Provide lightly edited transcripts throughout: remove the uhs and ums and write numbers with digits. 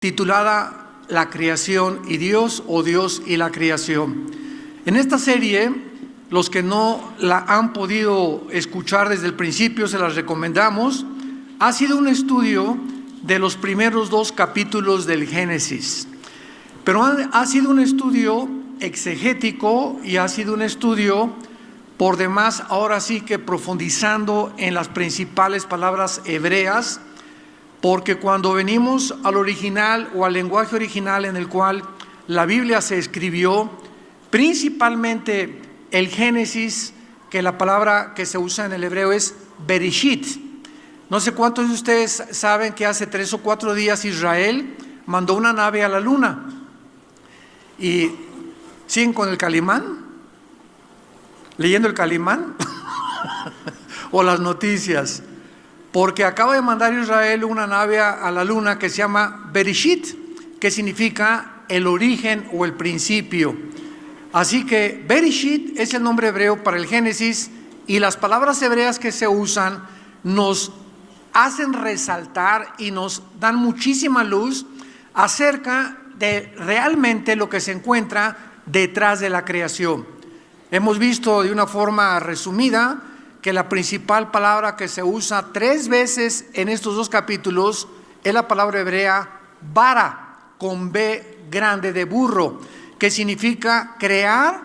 titulada La creación y Dios, o Dios y la creación. En esta serie, los que no la han podido escuchar desde el principio, se las recomendamos. Ha sido un estudio de los primeros 2 capítulos del Génesis, pero ha sido un estudio exegético y ha sido un estudio por demás, ahora sí que profundizando en las principales palabras hebreas, porque cuando venimos al original o al lenguaje original en el cual la Biblia se escribió, principalmente el Génesis, que la palabra que se usa en el hebreo es Bereshit. No sé cuántos de ustedes saben que hace 3 o 4 días Israel mandó una nave a la luna. ¿Y siguen con el Calimán? ¿Leyendo el Calimán? ¿O las noticias? Porque acaba de mandar Israel una nave a la luna que se llama Bereshit, que significa el origen o el principio. Así que Bereshit es el nombre hebreo para el Génesis, y las palabras hebreas que se usan nos hacen resaltar y nos dan muchísima luz acerca de realmente lo que se encuentra detrás de la creación. Hemos visto de una forma resumida que la principal palabra que se usa 3 veces en estos 2 capítulos es la palabra hebrea bara, con B grande de burro, que significa crear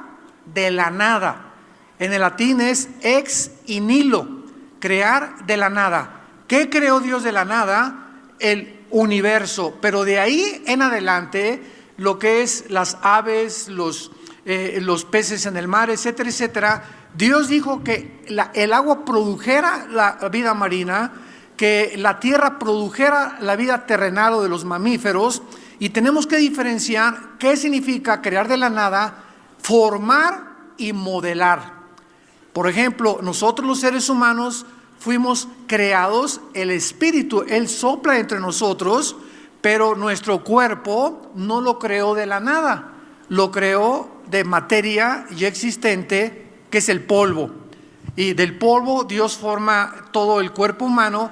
de la nada. En el latín es ex nihilo, crear de la nada. ¿Qué creó Dios de la nada? El universo. Pero de ahí en adelante, lo que es las aves, los peces en el mar, etcétera, etcétera, Dios dijo que el agua produjera la vida marina, que la tierra produjera la vida terrenal o de los mamíferos, y tenemos que diferenciar qué significa crear de la nada, formar y modelar. Por ejemplo, nosotros los seres humanos fuimos creados, el Espíritu, Él sopla entre nosotros, pero nuestro cuerpo no lo creó de la nada, lo creó de materia ya existente, que es el polvo, y del polvo Dios forma todo el cuerpo humano,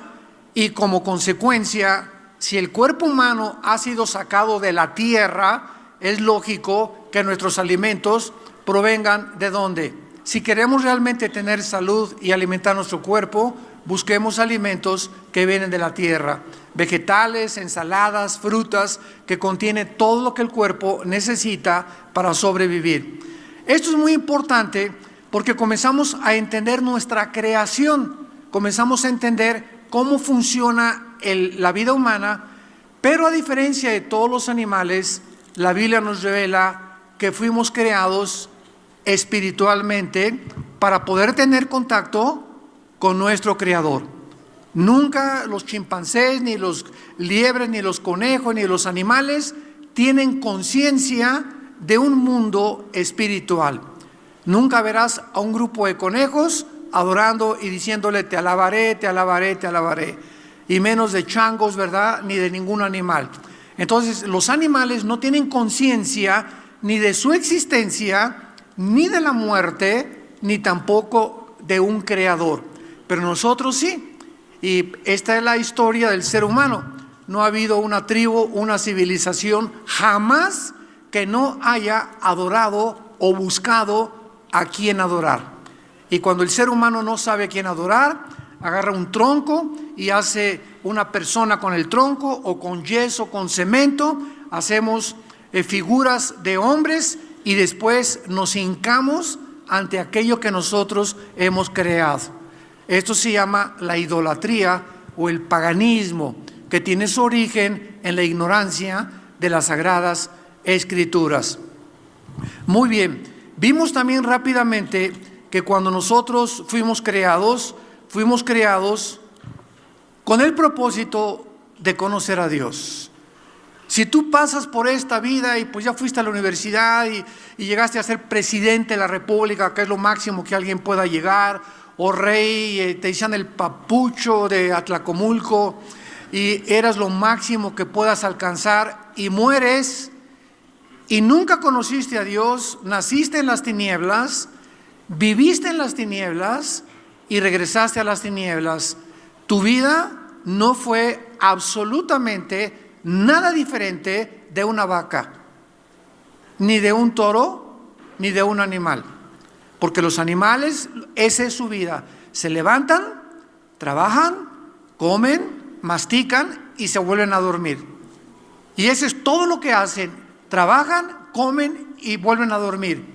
y como consecuencia, si el cuerpo humano ha sido sacado de la tierra, es lógico que nuestros alimentos provengan ¿de dónde? Si queremos realmente tener salud y alimentar nuestro cuerpo, busquemos alimentos que vienen de la tierra, vegetales, ensaladas, frutas, que contienen todo lo que el cuerpo necesita para sobrevivir. Esto es muy importante porque comenzamos a entender nuestra creación, comenzamos a entender cómo funciona la vida humana, pero a diferencia de todos los animales, la Biblia nos revela que fuimos creados espiritualmente para poder tener contacto con nuestro Creador. Nunca los chimpancés, ni los liebres, ni los conejos, ni los animales tienen conciencia de un mundo espiritual. Nunca verás a un grupo de conejos adorando y diciéndole te alabaré, te alabaré, te alabaré, y menos de changos, ¿verdad? Ni de ningún animal. Entonces los animales no tienen conciencia ni de su existencia, ni de la muerte, ni tampoco de un creador, pero nosotros sí. Y esta es la historia del ser humano. No ha habido una tribu, una civilización jamás que no haya adorado o buscado a quién adorar. Y cuando el ser humano no sabe a quién adorar, agarra un tronco y hace una persona con el tronco, o con yeso, con cemento, hacemos figuras de hombres, y después nos hincamos ante aquello que nosotros hemos creado. Esto se llama la idolatría o el paganismo, que tiene su origen en la ignorancia de las Sagradas Escrituras. Muy bien, vimos también rápidamente que cuando nosotros fuimos creados con el propósito de conocer a Dios. Si tú pasas por esta vida y pues ya fuiste a la universidad y llegaste a ser presidente de la República, que es lo máximo que alguien pueda llegar, o rey, te decían el papucho de Atlacomulco, y eras lo máximo que puedas alcanzar, y mueres y nunca conociste a Dios, naciste en las tinieblas, viviste en las tinieblas y regresaste a las tinieblas. Tu vida no fue absolutamente nada diferente de una vaca, ni de un toro, ni de un animal. Porque los animales, esa es su vida. Se levantan, trabajan, comen, mastican y se vuelven a dormir. Y eso es todo lo que hacen. Trabajan, comen y vuelven a dormir.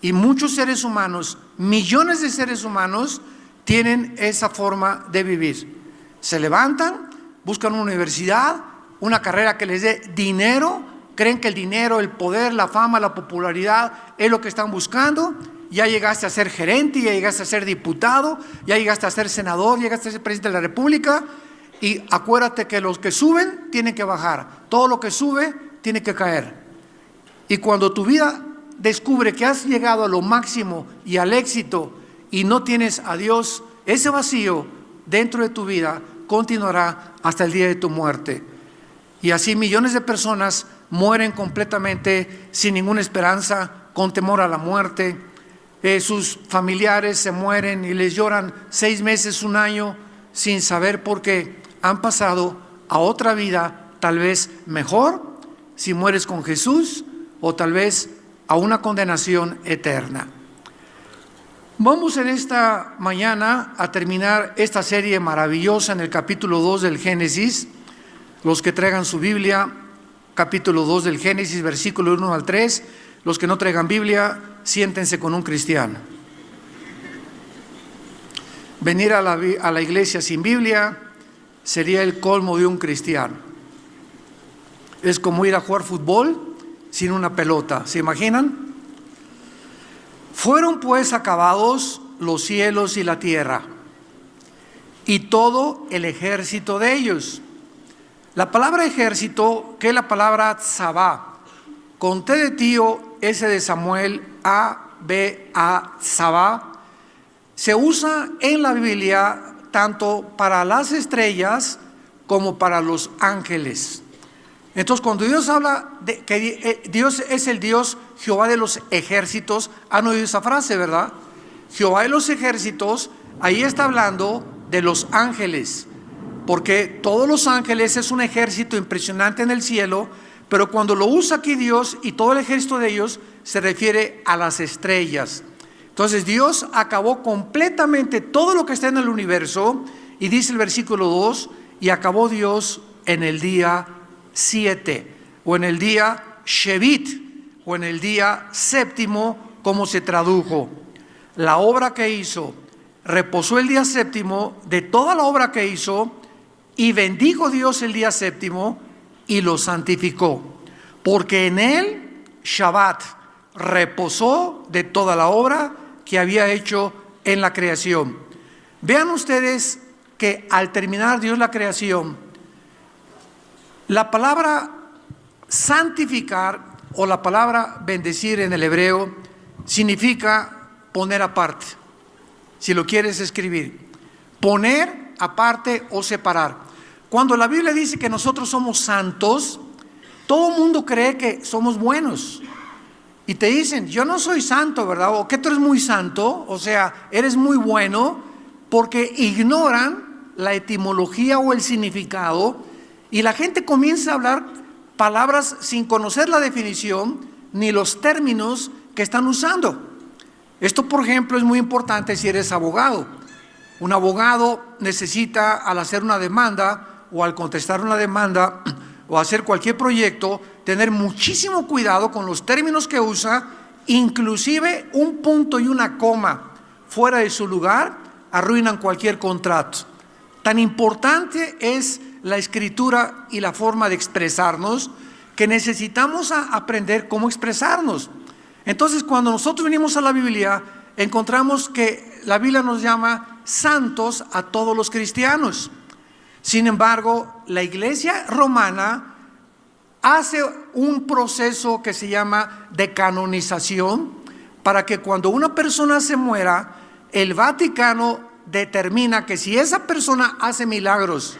Y muchos seres humanos, millones de seres humanos, tienen esa forma de vivir. Se levantan, buscan una universidad, una carrera que les dé dinero, creen que el dinero, el poder, la fama, la popularidad es lo que están buscando. Ya llegaste a ser gerente, ya llegaste a ser diputado, ya llegaste a ser senador, llegaste a ser presidente de la República. Y acuérdate que los que suben tienen que bajar, todo lo que sube tiene que caer. Y cuando tu vida descubre que has llegado a lo máximo y al éxito y no tienes a Dios, ese vacío dentro de tu vida continuará hasta el día de tu muerte. Y así millones de personas mueren completamente sin ninguna esperanza, con temor a la muerte. Sus familiares se mueren y les lloran 6 meses, 1 año, sin saber por qué han pasado a otra vida, tal vez mejor, si mueres con Jesús, o tal vez a una condenación eterna. Vamos en esta mañana a terminar esta serie maravillosa en el capítulo 2 del Génesis. Los que traigan su Biblia, capítulo 2 del Génesis, versículo 1 al 3. Los que no traigan Biblia, siéntense con un cristiano. Venir a la iglesia sin Biblia sería el colmo de un cristiano. Es como ir a jugar fútbol sin una pelota, ¿se imaginan? Fueron pues acabados los cielos y la tierra, y todo el ejército de ellos. La palabra ejército, que es la palabra tzabá, con T de tío, S de Samuel, A-B-A, tzabá, se usa en la Biblia tanto para las estrellas como para los ángeles. Entonces, cuando Dios habla de que Dios es el Dios Jehová de los ejércitos, han oído esa frase, ¿verdad? Jehová de los ejércitos, ahí está hablando de los ángeles, porque todos los ángeles es un ejército impresionante en el cielo, pero cuando lo usa aquí Dios y todo el ejército de ellos, se refiere a las estrellas. Entonces Dios acabó completamente todo lo que está en el universo, y dice el versículo 2, y acabó Dios en el día 7, o en el día Shevit, o en el día séptimo, como se tradujo. La obra que hizo, reposó el día séptimo de toda la obra que hizo, y bendijo Dios el día séptimo y lo santificó, porque en él, Shabbat, reposó de toda la obra que había hecho en la creación. Vean ustedes que al terminar Dios la creación, la palabra santificar o la palabra bendecir en el hebreo significa poner aparte. Si lo quieres escribir, poner aparte o separar. Cuando la Biblia dice que nosotros somos santos, todo el mundo cree que somos buenos. Y te dicen, yo no soy santo, ¿verdad? O que tú eres muy santo, o sea, eres muy bueno, porque ignoran la etimología o el significado, y la gente comienza a hablar palabras sin conocer la definición ni los términos que están usando. Esto, por ejemplo, es muy importante si eres abogado. Un abogado necesita, al hacer una demanda o al contestar una demanda o hacer cualquier proyecto, tener muchísimo cuidado con los términos que usa, inclusive un punto y una coma fuera de su lugar arruinan cualquier contrato. Tan importante es la escritura y la forma de expresarnos que necesitamos aprender cómo expresarnos. Entonces, cuando nosotros venimos a la Biblia, encontramos que la Biblia nos llama santos a todos los cristianos. Sin embargo, la Iglesia romana hace un proceso que se llama de canonización para que cuando una persona se muera, el Vaticano determina que si esa persona hace milagros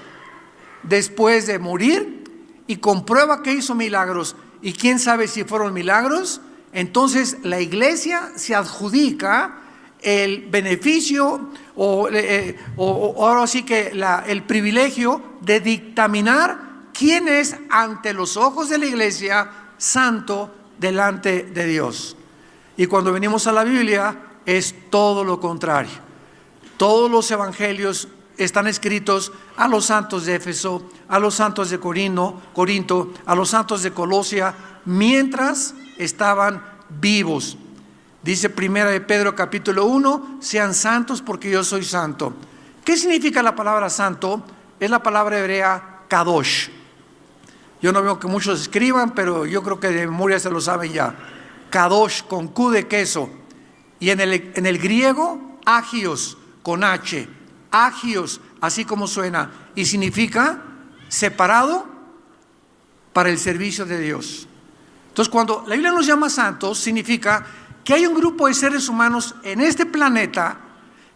después de morir y comprueba que hizo milagros, y quién sabe si fueron milagros, entonces la Iglesia se adjudica el beneficio o ahora sí que el privilegio de dictaminar quién es ante los ojos de la iglesia santo delante de Dios. Y cuando venimos a la Biblia es todo lo contrario. Todos los evangelios están escritos a los santos de Éfeso, a los santos de Corinto, a los santos de Colosia, mientras estaban vivos. Dice primera de Pedro capítulo 1, sean santos porque yo soy santo. ¿Qué significa la palabra santo? Es la palabra hebrea kadosh. Yo no veo que muchos escriban, pero yo creo que de memoria se lo saben ya. Kadosh con Q de queso. Y en el griego, agios con H. Agios, así como suena. Y significa separado para el servicio de Dios. Entonces, cuando la Biblia nos llama santos, significa que hay un grupo de seres humanos en este planeta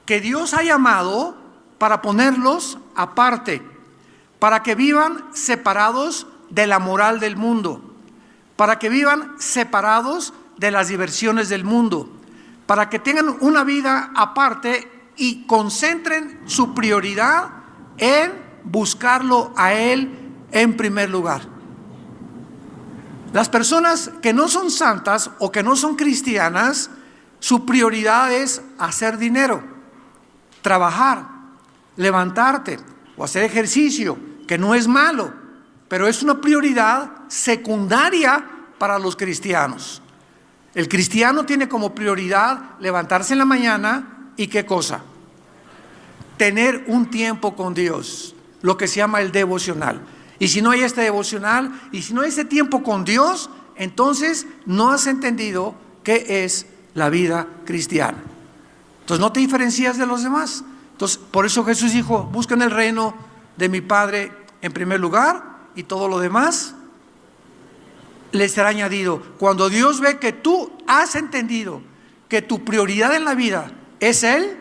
que Dios ha llamado para ponerlos aparte, para que vivan separados de la moral del mundo, para que vivan separados de las diversiones del mundo, para que tengan una vida aparte y concentren su prioridad en buscarlo a Él en primer lugar. Las personas que no son santas o que no son cristianas, su prioridad es hacer dinero, trabajar, levantarte o hacer ejercicio, que no es malo, pero es una prioridad secundaria para los cristianos. El cristiano tiene como prioridad levantarse en la mañana y ¿qué cosa? Tener un tiempo con Dios, lo que se llama el devocional. Y si no hay este devocional y si no hay ese tiempo con Dios, entonces no has entendido qué es la vida cristiana. Entonces no te diferencias de los demás. Entonces por eso Jesús dijo, busquen el reino de mi Padre en primer lugar y todo lo demás les será añadido. Cuando Dios ve que tú has entendido que tu prioridad en la vida es Él,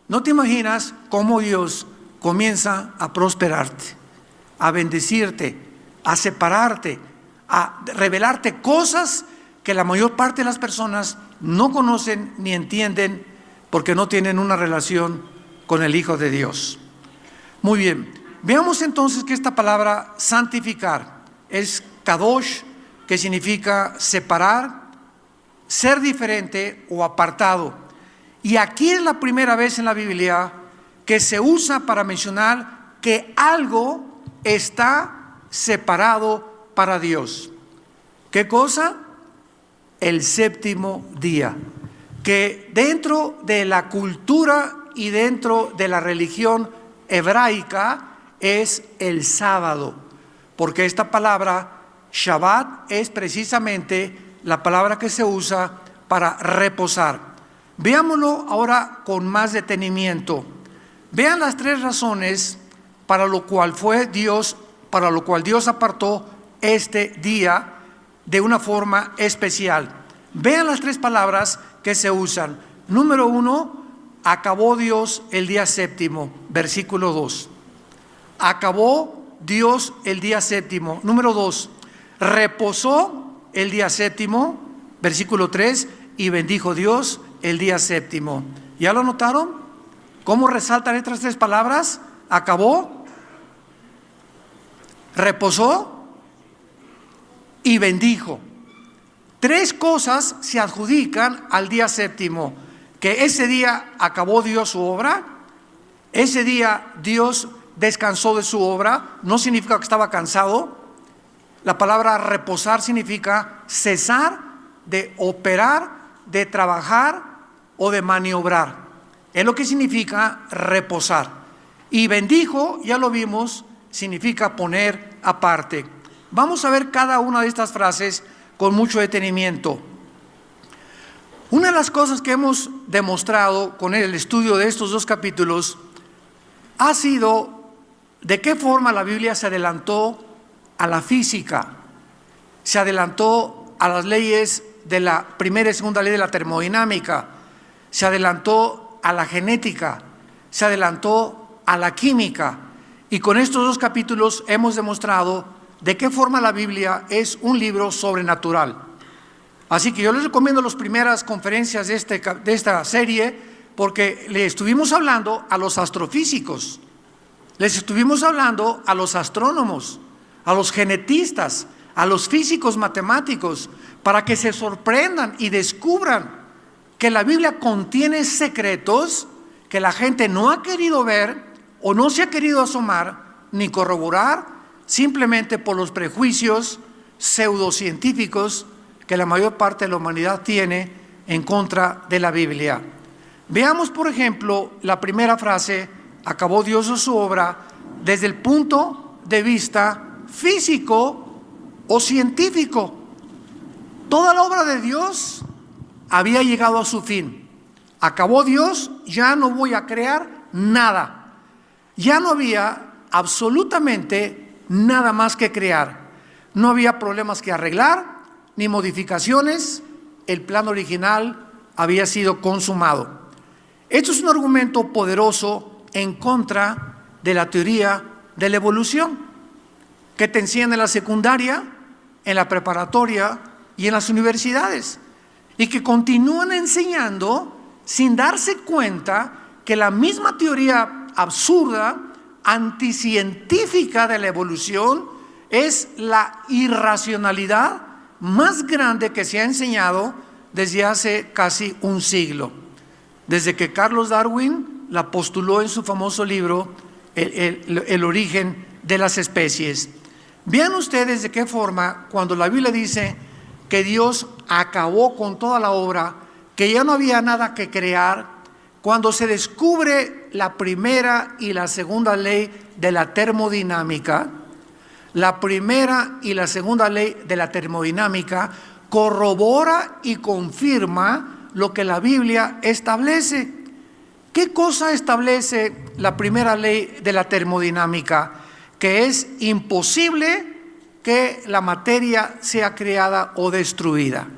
no te imaginas cómo Dios comienza a prosperarte, a bendecirte, a separarte, a revelarte cosas que la mayor parte de las personas no conocen ni entienden porque no tienen una relación con el Hijo de Dios. Muy bien, veamos entonces que esta palabra santificar es kadosh, que significa separar, ser diferente o apartado. Y aquí es la primera vez en la Biblia que se usa para mencionar que algo está separado para Dios. ¿Qué cosa? El séptimo día, que dentro de la cultura y dentro de la religión hebraica es el sábado, porque esta palabra Shabbat es precisamente la palabra que se usa para reposar. Veámoslo ahora con más detenimiento. Vean las tres razones para lo cual Dios apartó este día de una forma especial. Vean las tres palabras que se usan. Número 1, acabó Dios el día séptimo, versículo 2. Acabó Dios el día séptimo. Número 2, reposó el día séptimo, versículo 3, y bendijo Dios el día séptimo. ¿Ya lo notaron? ¿Cómo resaltan estas tres palabras? Acabó, reposó y bendijo. Tres cosas se adjudican al día séptimo: que ese día acabó Dios su obra, ese día Dios descansó de su obra, no significa que estaba cansado. La palabra reposar significa cesar de operar, de trabajar o de maniobrar. Es lo que significa reposar. Y bendijo, ya lo vimos, significa poner aparte. Vamos a ver cada una de estas frases con mucho detenimiento. Una de las cosas que hemos demostrado con el estudio de estos dos capítulos ha sido de qué forma la Biblia se adelantó a la física, se adelantó a las leyes de la primera y segunda ley de la termodinámica, se adelantó a la genética, se adelantó a la química. Y con estos dos capítulos hemos demostrado de qué forma la Biblia es un libro sobrenatural. Así que yo les recomiendo las primeras conferencias de esta serie, porque le estuvimos hablando a los astrofísicos, les estuvimos hablando a los astrónomos, a los genetistas, a los físicos matemáticos, para que se sorprendan y descubran que la Biblia contiene secretos que la gente no ha querido ver o no se ha querido asomar ni corroborar, simplemente por los prejuicios pseudocientíficos que la mayor parte de la humanidad tiene en contra de la Biblia. Veamos, por ejemplo, la primera frase: acabó Dios su obra, desde el punto de vista físico o científico. Toda la obra de Dios había llegado a su fin. Acabó Dios, ya no voy a crear nada. Ya no había absolutamente nada más que crear. No había problemas que arreglar, ni modificaciones. El plan original había sido consumado. Esto es un argumento poderoso en contra de la teoría de la evolución, que te enseñan en la secundaria, en la preparatoria y en las universidades, y que continúan enseñando sin darse cuenta que la misma teoría absurda, anticientífica de la evolución es la irracionalidad más grande que se ha enseñado desde hace casi un siglo, desde que Charles Darwin la postuló en su famoso libro El origen de las especies. Vean ustedes de qué forma, cuando la Biblia dice que Dios acabó con toda la obra, que ya no había nada que crear, cuando se descubre la primera y la segunda ley de la termodinámica, la primera y la segunda ley de la termodinámica corrobora y confirma lo que la Biblia establece. ¿Qué cosa establece la primera ley de la termodinámica? Que es imposible que la materia sea creada o destruida.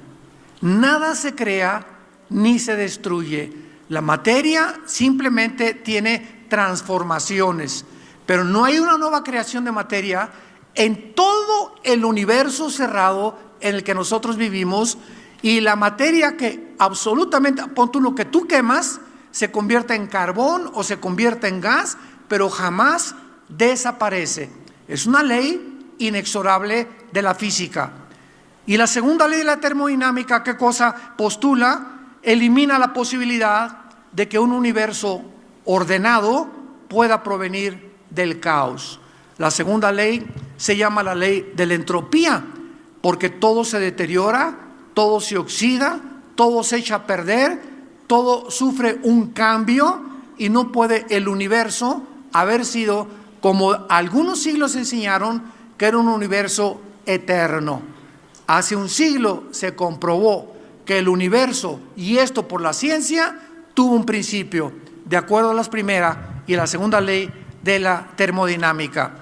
Nada se crea ni se destruye. La materia simplemente tiene transformaciones, pero no hay una nueva creación de materia en todo el universo cerrado en el que nosotros vivimos. Y la materia que absolutamente, pon tú lo que tú quemas, se convierte en carbón o se convierte en gas, pero jamás desaparece. Es una ley inexorable de la física. Y la segunda ley de la termodinámica, ¿qué cosa postula? Elimina la posibilidad de que un universo ordenado pueda provenir del caos. La segunda ley se llama la ley de la entropía, porque todo se deteriora, todo se oxida, todo se echa a perder, todo sufre un cambio, y no puede el universo haber sido, como algunos siglos enseñaron, que era un universo eterno. Hace un siglo se comprobó que el universo, y esto por la ciencia, tuvo un principio, de acuerdo a la primera y la segunda ley de la termodinámica.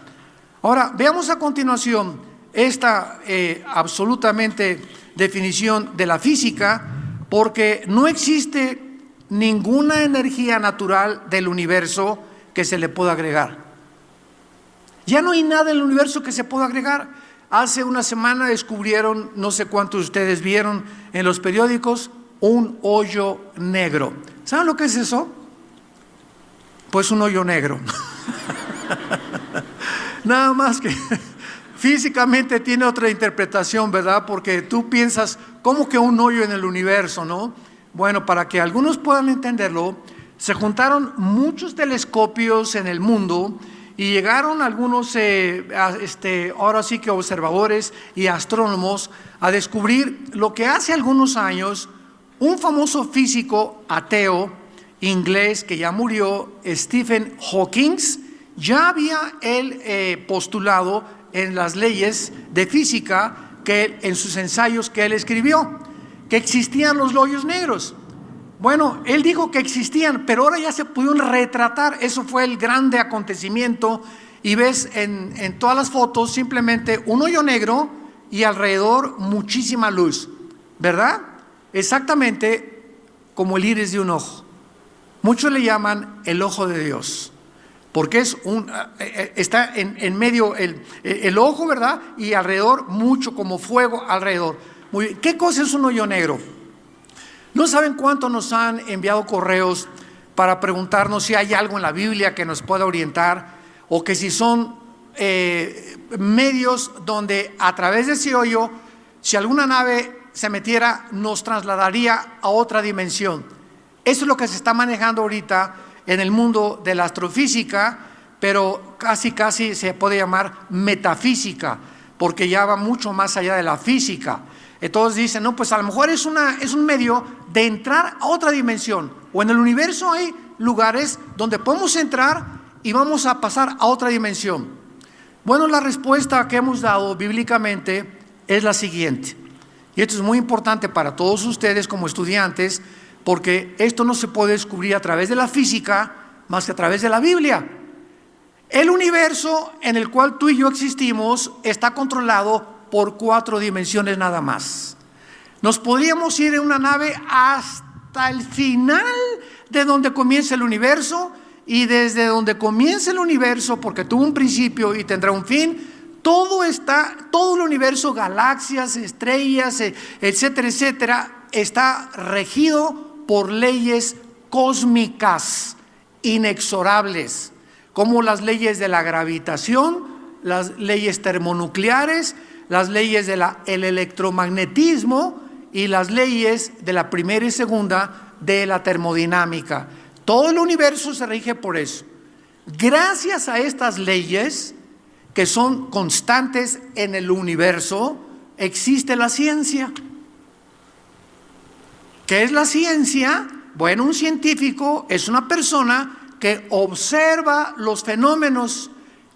Ahora, veamos a continuación esta absolutamente definición de la física, porque no existe ninguna energía natural del universo que se le pueda agregar. Ya no hay nada en el universo que se pueda agregar. Hace una semana descubrieron, no sé cuántos de ustedes vieron en los periódicos, un hoyo negro. ¿Saben lo que es eso? Pues un hoyo negro. Nada más que físicamente tiene otra interpretación, ¿verdad? Porque tú piensas, ¿cómo que un hoyo en el universo, no? Bueno, para que algunos puedan entenderlo, se juntaron muchos telescopios en el mundo y llegaron algunos, ahora sí que observadores y astrónomos, a descubrir lo que hace algunos años un famoso físico ateo inglés que ya murió, Stephen Hawking, ya había él postulado en las leyes de física, que en sus ensayos que él escribió, que existían los hoyos negros. Bueno, él dijo que existían, pero ahora ya se pudieron retratar. Eso fue el grande acontecimiento, y ves en todas las fotos simplemente un hoyo negro y alrededor muchísima luz, ¿verdad? Exactamente como el iris de un ojo. Muchos le llaman el ojo de Dios, porque está en medio el ojo, ¿verdad? Y alrededor mucho como fuego alrededor. Muy bien. ¿Qué cosa es un hoyo negro? No saben cuánto nos han enviado correos para preguntarnos si hay algo en la Biblia que nos pueda orientar, o que si son medios donde a través de ese hoyo, si alguna nave se metiera, nos trasladaría a otra dimensión. Eso es lo que se está manejando ahorita en el mundo de la astrofísica, pero casi se puede llamar metafísica, porque ya va mucho más allá de la física. Entonces dicen, no, pues a lo mejor es un medio de entrar a otra dimensión, o en el universo hay lugares donde podemos entrar y vamos a pasar a otra dimensión. Bueno, la respuesta que hemos dado bíblicamente es la siguiente, y esto es muy importante para todos ustedes como estudiantes, porque esto no se puede descubrir a través de la física más que a través de la Biblia. El universo en el cual tú y yo existimos está controlado por 4 dimensiones nada más. Nos podríamos ir en una nave hasta el final de donde comienza el universo, y desde donde comienza el universo, porque tuvo un principio y tendrá un fin, todo el universo, galaxias, estrellas, etcétera, etcétera, está regido por leyes cósmicas inexorables, como las leyes de la gravitación, las leyes termonucleares, las leyes del electromagnetismo y las leyes de la primera y segunda de la termodinámica. Todo el universo se rige por eso. Gracias a estas leyes, que son constantes en el universo, existe la ciencia. ¿Qué es la ciencia? Bueno, un científico es una persona que observa los fenómenos.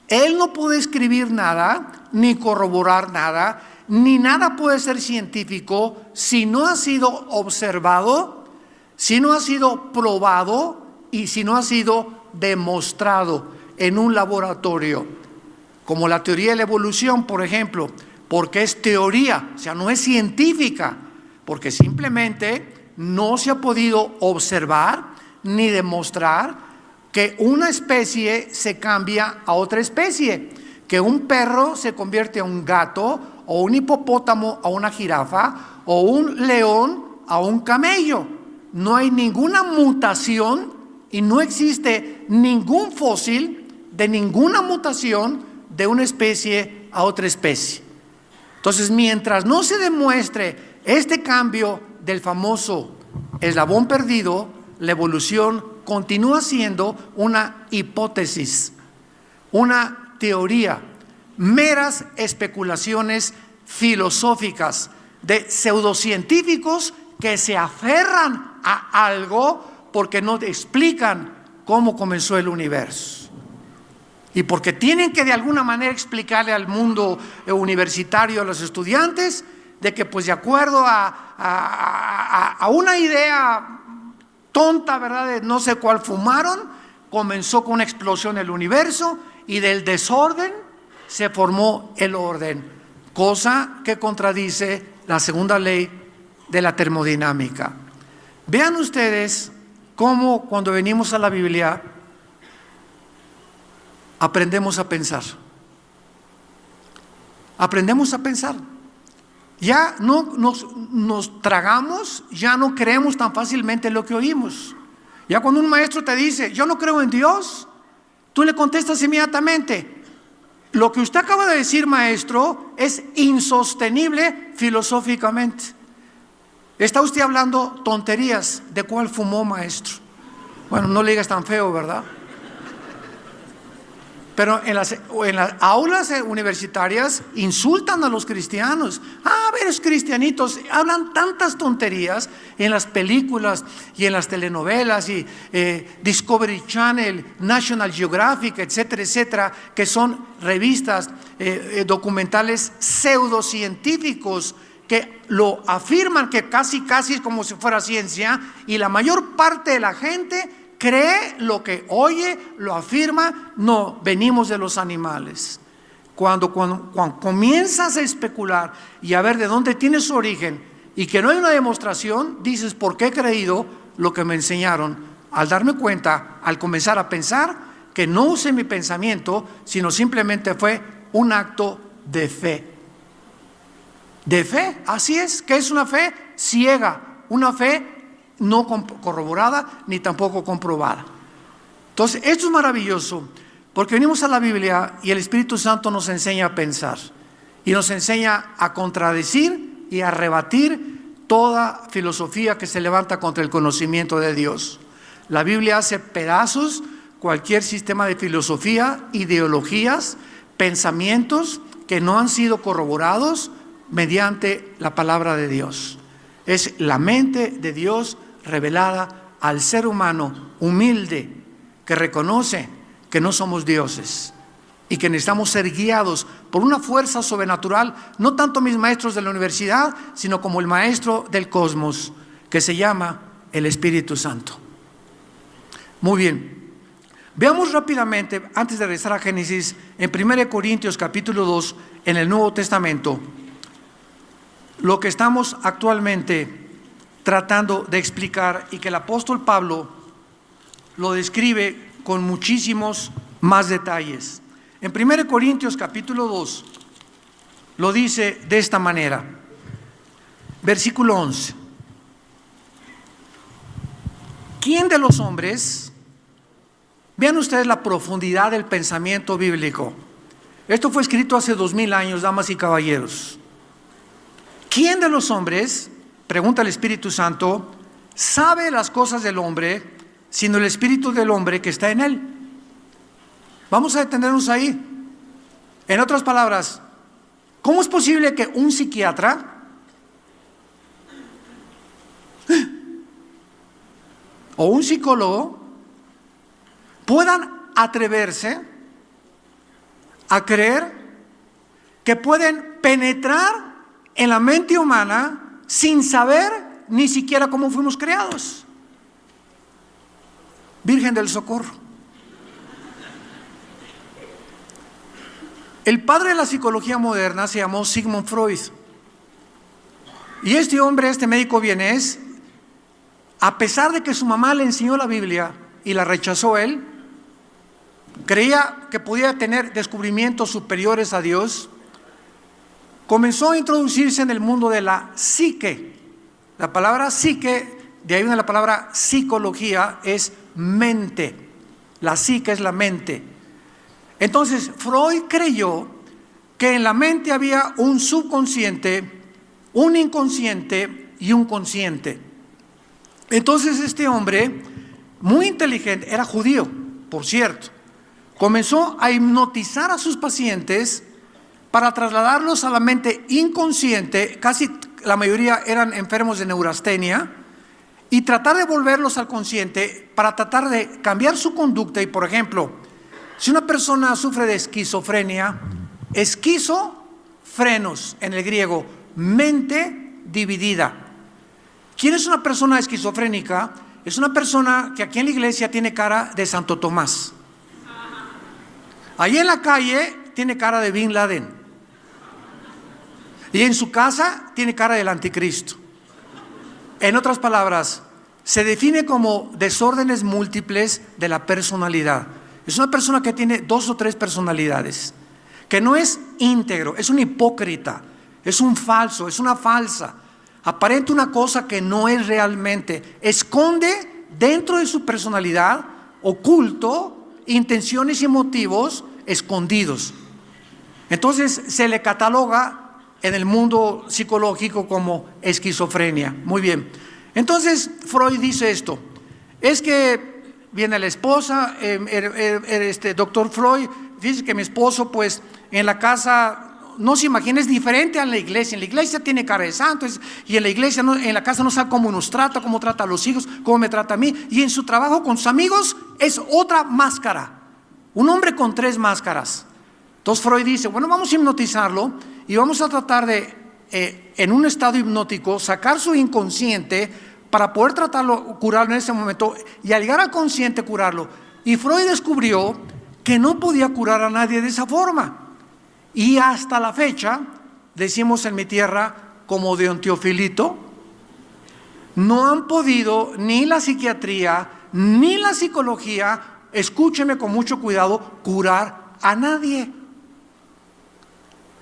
Él no puede escribir nada, ni corroborar nada, ni nada puede ser científico si no ha sido observado, si no ha sido probado y si no ha sido demostrado en un laboratorio. Como la teoría de la evolución, por ejemplo, porque es teoría, o sea, no es científica, porque simplemente no se ha podido observar ni demostrar que una especie se cambia a otra especie, que un perro se convierte en un gato, o un hipopótamo a una jirafa, o un león a un camello. No hay ninguna mutación y no existe ningún fósil de ninguna mutación de una especie a otra especie. Entonces, mientras no se demuestre este cambio del famoso eslabón perdido, la evolución continúa siendo una hipótesis, una teoría, meras especulaciones filosóficas de pseudocientíficos que se aferran a algo porque no explican cómo comenzó el universo. Y porque tienen que de alguna manera explicarle al mundo universitario, a los estudiantes, de que pues de acuerdo a una idea tonta, ¿verdad?, de no sé cuál fumaron, comenzó con una explosión el universo y del desorden se formó el orden, cosa que contradice la segunda ley de la termodinámica. Vean ustedes cómo cuando venimos a la Biblia aprendemos a pensar. Aprendemos a pensar. Ya no nos tragamos, ya no creemos tan fácilmente lo que oímos. Ya cuando un maestro te dice, yo no creo en Dios, tú le contestas inmediatamente, lo que usted acaba de decir, maestro, es insostenible filosóficamente. Está usted hablando tonterías. ¿De cuál fumó, maestro? Bueno, no le digas tan feo, ¿verdad? Pero en las aulas universitarias insultan a los cristianos. A ver, los cristianitos hablan tantas tonterías en las películas y en las telenovelas y Discovery Channel, National Geographic, etcétera, etcétera, que son revistas documentales pseudocientíficos que lo afirman, que casi es como si fuera ciencia, y la mayor parte de la gente cree lo que oye, lo afirma. No, venimos de los animales. Cuando comienzas a especular y a ver de dónde tiene su origen y que no hay una demostración, dices, ¿por qué he creído lo que me enseñaron? Al darme cuenta, al comenzar a pensar, que no usé mi pensamiento, sino simplemente fue un acto de fe. De fe, así es, que es una fe ciega, una fe no corroborada ni tampoco comprobada. Entonces, esto es maravilloso, Porque venimos a la Biblia y el Espíritu Santo nos enseña a pensar y nos enseña a contradecir y a rebatir toda filosofía que se levanta contra el conocimiento de Dios. La Biblia hace pedazos cualquier sistema de filosofía, ideologías, pensamientos que no han sido corroborados mediante la palabra de Dios. Es la mente de Dios revelada al ser humano humilde que reconoce que no somos dioses y que necesitamos ser guiados por una fuerza sobrenatural, no tanto mis maestros de la universidad, sino como el maestro del cosmos, que se llama el Espíritu Santo. Muy bien, veamos rápidamente, antes de regresar a Génesis, en 1 Corintios capítulo 2, en el Nuevo Testamento, lo que estamos actualmente tratando de explicar y que el apóstol Pablo lo describe con muchísimos más detalles. En 1 Corintios capítulo 2 lo dice de esta manera, versículo 11. ¿Quién de los hombres? Vean ustedes la profundidad del pensamiento bíblico. Esto fue escrito hace 2000 años, damas y caballeros. ¿Quién de los hombres, pregunta el Espíritu Santo, sabe las cosas del hombre, sino el espíritu del hombre que está en él? Vamos a detenernos ahí. En otras palabras, ¿cómo es posible que un psiquiatra o un psicólogo puedan atreverse a creer que pueden penetrar en la mente humana sin saber ni siquiera cómo fuimos creados? Virgen del Socorro. El padre de la psicología moderna se llamó Sigmund Freud. Y este hombre, este médico vienés, a pesar de que su mamá le enseñó la Biblia y la rechazó él, creía que podía tener descubrimientos superiores a Dios, comenzó a introducirse en el mundo de la psique. La palabra psique, de ahí viene la palabra psicología, es mente. La psique es la mente. Entonces Freud creyó que en la mente había un subconsciente, un inconsciente y un consciente. Entonces este hombre, muy inteligente, era judío, por cierto, comenzó a hipnotizar a sus pacientes para trasladarlos a la mente inconsciente, casi la mayoría eran enfermos de neurastenia, y tratar de volverlos al consciente para tratar de cambiar su conducta. Y por ejemplo, si una persona sufre de esquizofrenia, esquizofrenos en el griego, mente dividida. ¿Quién es una persona esquizofrénica? Es una persona que aquí en la iglesia tiene cara de Santo Tomás. Allí en la calle tiene cara de Bin Laden. Y en su casa tiene cara del anticristo. En otras palabras, se define como desórdenes múltiples de la personalidad. Es una persona que tiene 2 o 3 personalidades, que no es íntegro, es un hipócrita, es un falso, es una falsa. Aparenta una cosa que no es realmente. Esconde dentro de su personalidad, oculto, intenciones y motivos escondidos. Entonces se le cataloga en el mundo psicológico como esquizofrenia. Muy bien. Entonces Freud dice esto, es que viene la esposa, doctor Freud, dice que mi esposo pues en la casa no se imagina, es diferente a la iglesia. En la iglesia tiene cara de santo, y en la iglesia, en la casa no sabe cómo nos trata, cómo trata a los hijos, cómo me trata a mí, y en su trabajo con sus amigos es otra máscara, un hombre con 3 máscaras. Entonces Freud dice, bueno, vamos a hipnotizarlo y vamos a tratar de, en un estado hipnótico, sacar su inconsciente para poder tratarlo, curarlo en ese momento, y al llegar al consciente curarlo. Y Freud descubrió que no podía curar a nadie de esa forma. Y hasta la fecha, decimos en mi tierra, como de un Teofilito, no han podido ni la psiquiatría ni la psicología, escúcheme con mucho cuidado, curar a nadie.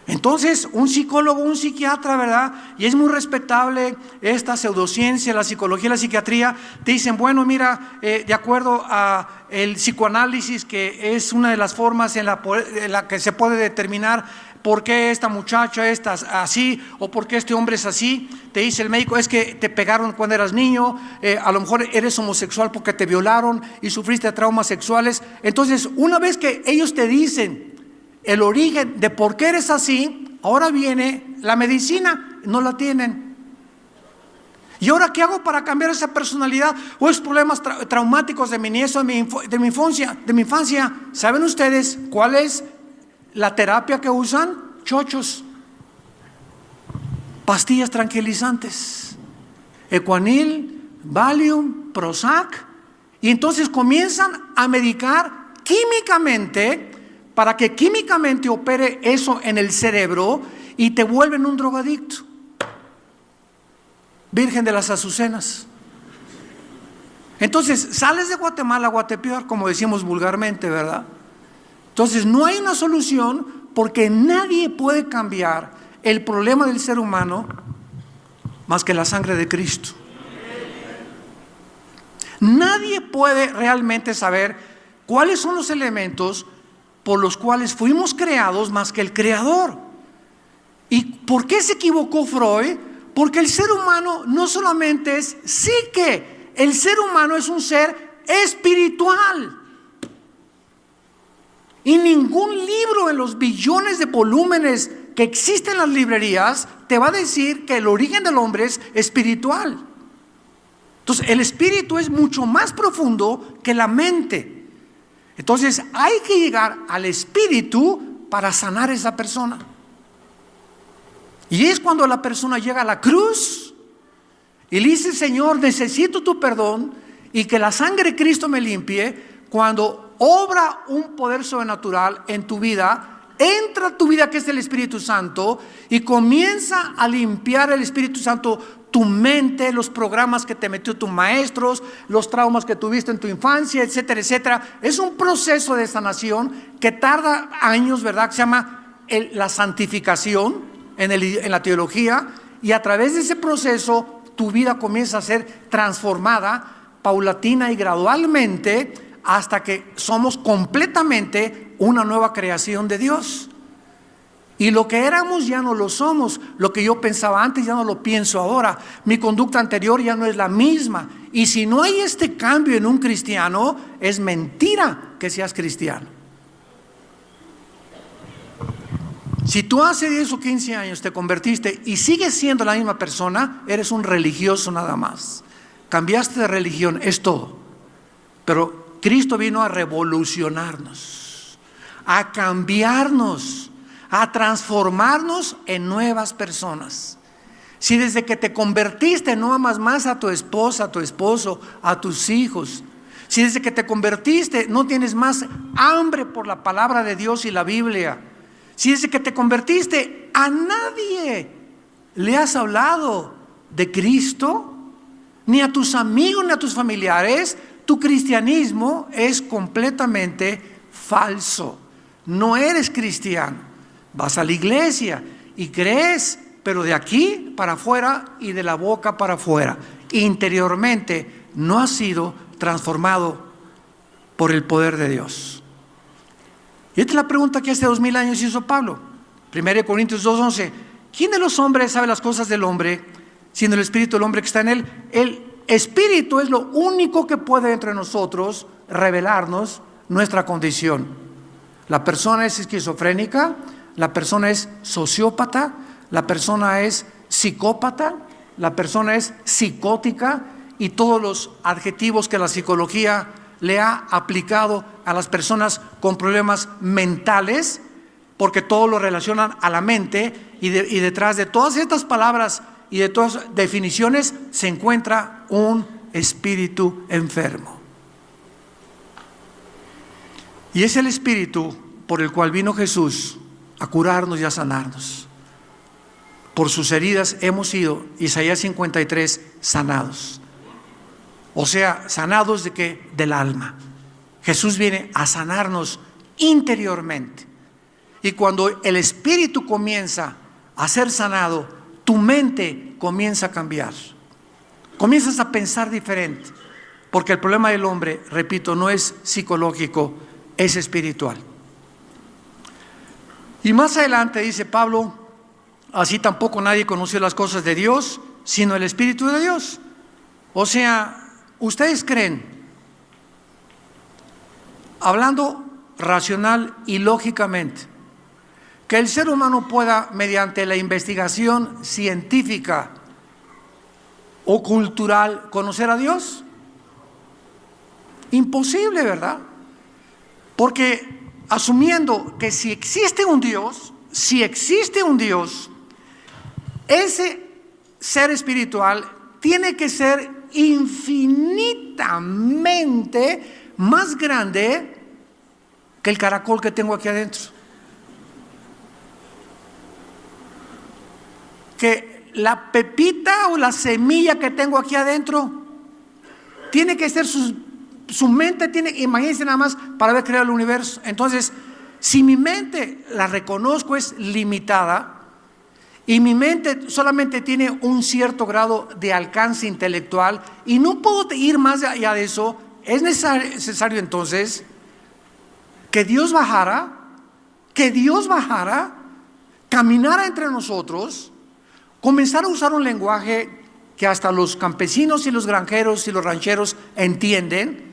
Entonces, un psicólogo, un psiquiatra, ¿verdad? Y es muy respetable esta pseudociencia, la psicología y la psiquiatría. Te dicen, bueno, mira, de acuerdo a el psicoanálisis, que es una de las formas en la que se puede determinar por qué esta muchacha es así o por qué este hombre es así. Te dice el médico, es que te pegaron cuando eras niño, a lo mejor eres homosexual porque te violaron y sufriste traumas sexuales. Entonces, una vez que ellos te dicen el origen de por qué eres así, ahora viene la medicina, no la tienen. ¿Y ahora qué hago para cambiar esa personalidad? ¿O es problemas traumáticos de mi niñez o de mi infancia? ¿Saben ustedes cuál es la terapia que usan? Chochos, pastillas tranquilizantes, Ecuanil, Valium, Prozac, y entonces comienzan a medicar químicamente para que químicamente opere eso en el cerebro y te vuelven un drogadicto. Virgen de las Azucenas. Entonces sales de Guatemala a Guatepeor, como decimos vulgarmente, ¿verdad? Entonces no hay una solución, porque nadie puede cambiar el problema del ser humano más que la sangre de Cristo. Nadie puede realmente saber cuáles son los elementos por los cuales fuimos creados más que el Creador. ¿Y por qué se equivocó Freud? Porque el ser humano no solamente es psique, el ser humano es un ser espiritual. Y ningún libro en los billones de volúmenes que existen en las librerías te va a decir que el origen del hombre es espiritual. Entonces, el espíritu es mucho más profundo que la mente. Entonces hay que llegar al espíritu para sanar a esa persona. Y es cuando la persona llega a la cruz y le dice, Señor, necesito tu perdón y que la sangre de Cristo me limpie. Cuando obra un poder sobrenatural en tu vida, entra a tu vida, que es el Espíritu Santo, y comienza a limpiar el Espíritu Santo tu mente, los programas que te metió tus maestros, los traumas que tuviste en tu infancia, etcétera, etcétera. Es un proceso de sanación que tarda años, ¿verdad? Que se llama la santificación en la teología, y a través de ese proceso tu vida comienza a ser transformada paulatina y gradualmente hasta que somos completamente una nueva creación de Dios. Y lo que éramos ya no lo somos. Lo que yo pensaba antes ya no lo pienso ahora. Mi conducta anterior ya no es la misma. Y si no hay este cambio en un cristiano, es mentira que seas cristiano. Si tú hace 10 o 15 años te convertiste y sigues siendo la misma persona, eres un religioso nada más. Cambiaste de religión, es todo. Pero Cristo vino a revolucionarnos, a cambiarnos, a transformarnos en nuevas personas. Si desde que te convertiste no amas más a tu esposa, a tu esposo, a tus hijos, si desde que te convertiste no tienes más hambre por la palabra de Dios y la Biblia, si desde que te convertiste a nadie le has hablado de Cristo, ni a tus amigos ni a tus familiares, tu cristianismo es completamente falso. No eres cristiano. Vas a la iglesia y crees, pero de aquí para afuera y de la boca para afuera. Interiormente no has sido transformado por el poder de Dios. Y esta es la pregunta que hace 2000 años hizo Pablo. 1 Corintios 2:11. ¿Quién de los hombres sabe las cosas del hombre, sino el espíritu del hombre que está en él? El espíritu es lo único que puede entre nosotros revelarnos nuestra condición. La persona es esquizofrénica, la persona es sociópata, la persona es psicópata, la persona es psicótica, y todos los adjetivos que la psicología le ha aplicado a las personas con problemas mentales, porque todo lo relacionan a la mente, y detrás de todas estas palabras y de todas definiciones se encuentra un espíritu enfermo. Y es el espíritu por el cual vino Jesús a curarnos y a sanarnos. Por sus heridas hemos sido, Isaías 53, sanados. O sea, sanados de qué? Del alma. Jesús viene a sanarnos interiormente. Y cuando el espíritu comienza a ser sanado, tu mente comienza a cambiar. Comienzas a pensar diferente. Porque el problema del hombre, repito, no es psicológico, es espiritual. Y más adelante dice Pablo, así tampoco nadie conoció las cosas de Dios, sino el Espíritu de Dios. O sea, ustedes creen, hablando racional y lógicamente, que el ser humano pueda, mediante la investigación científica o cultural, conocer a Dios. Imposible, ¿verdad? Porque asumiendo que si existe un Dios, ese ser espiritual tiene que ser infinitamente más grande que el caracol que tengo aquí adentro. Que la pepita o la semilla que tengo aquí adentro tiene que ser su mente tiene, imagínense nada más para haber creado el universo. Entonces, si mi mente, la reconozco, es limitada y mi mente solamente tiene un cierto grado de alcance intelectual y no puedo ir más allá de eso, es necesario entonces que Dios bajara, caminara entre nosotros, comenzara a usar un lenguaje que hasta los campesinos y los granjeros y los rancheros entienden,